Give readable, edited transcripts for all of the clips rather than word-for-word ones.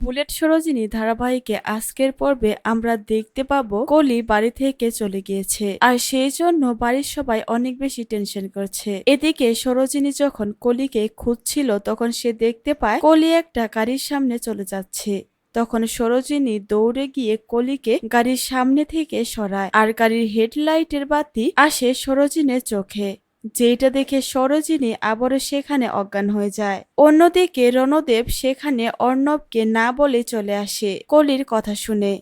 Bullet Sarojini ধারাবাহিকে আজকের পর্বে আমরা দেখতে পাবো কলি বাড়ি থেকে চলে গিয়েছে, আর সেই জন্য বাড়ির সবাই অনেক বেশি টেনশন করছে। এদিকে সরোজিনী যখন কলিকে খুঁজছিল তখন সে দেখতে পায় কলি একটা গাড়ির সামনে চলে যাচ্ছে। তখন সরোজিনী দৌড়ে গিয়ে কলিকে গাড়ির সামনে থেকে সরায়, আর গাড়ির হেডলাইটের বাতি আসে সরোজিনীর চোখে, যেটা দেখে সরোজিনী আবারও সেখানে অজ্ঞান হয়ে যায়। অন্যদিকে রণদেব সেখানে অর্ণবকে না বলে চলে আসে কলির কথা শুনে।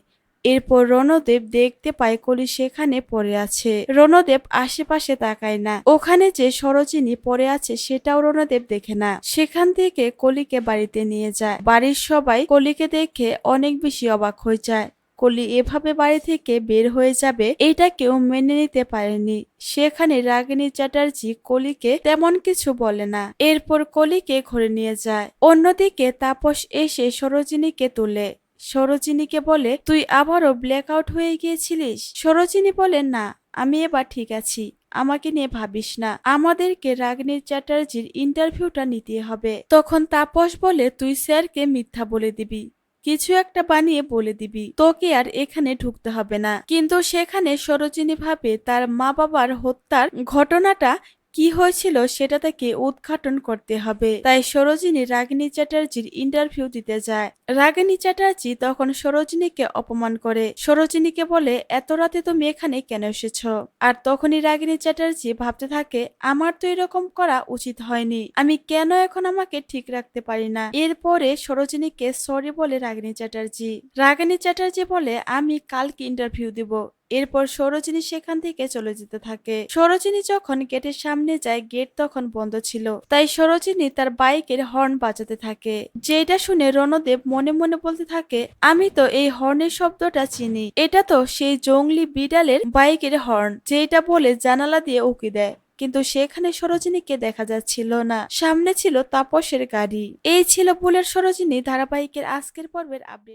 এরপর রণদেব দেখতে পায় কলি সেখানে পড়ে আছে। রণদেব আশেপাশে তাকায় না, ওখানে যে সরোজিনী পড়ে আছে সেটাও রণদেব দেখে না। সেখান থেকে কলিকে বাড়িতে নিয়ে যায়। বাড়ির সবাই কলিকে দেখে অনেক বেশি অবাক হয়ে যায়। কলি এভাবে বাড়ি থেকে বের হয়ে যাবে এটা কেউ মেনে নিতে পারেনি। সেখানে রাগিনী চ্যাটার্জি কলিকে তেমন কিছু বলে না। এরপর কলিকে ঘরে নিয়ে যায়। অন্যদিকে তাপস এসে সরোজিনীকে তুলে। সরোজিনীকে বলে, তুই আবারও ব্ল্যাক আউট হয়ে গিয়েছিলিস? সরোজিনী বলে, না, আমি এবার ঠিক আছি, আমাকে নিয়ে ভাবিস না, আমাদেরকে রাগিনী চ্যাটার্জির ইন্টারভিউটা নিতে হবে। তখন তাপস বলে, তুই স্যারকে মিথ্যা বলে দিবি, কিছু একটা বানিয়ে বলে দিবি, তোকে আর এখানে ঢুকতে হবে না। কিন্তু সেখানে সরোজিনী ভাবে তার মা বাবার হত্যার ঘটনাটা কি হয়েছিল সেটা থেকে উদ্ঘাটন করতে হবে। তাই সরোজিনী রাগিনী চ্যাটার্জির ইন্টারভিউ দিতে যায়। রাগিনী চ্যাটার্জি তখন সরোজিনীকে অপমান করে। সরোজিনীকে বলে, এত রাতে তুমি এখানে কেন এসেছ? আর তখনই রাগিনী চ্যাটার্জি ভাবতে থাকে, আমার তো এরকম করা উচিত হয়নি, আমি কেন এখন আমাকে ঠিক রাখতে পারি না। এরপরে সরোজিনীকে সরি বলে রাগিনী চ্যাটার্জি। রাগিনী চ্যাটার্জি বলে, আমি কালকে ইন্টারভিউ দিব। এরপর সরোজিনী সেখান থেকে চলে যেতে থাকে। সরোজিনী যখন গেটের সামনে যায় গেট তখন বন্ধ ছিল, তাই সরোজিনী তার বাইকের হর্ন বাজাতে থাকে। যেটা শুনে রণদেব মনে মনে বলতে থাকে, আমি তো এই হর্নের শব্দটা চিনি, এটা তো সেই জঙ্গলি বিড়ালের বাইকের হর্ন, যেটা বলে জানালা দিয়ে উকি দেয়। কিন্তু সেখানে সরোজিনীকে দেখা যাচ্ছিল না, সামনে ছিল তাপসের গাড়ি। এই ছিল বুলেট সরোজিনী ধারাবাহিকের আজকের পর্বের আপডেট।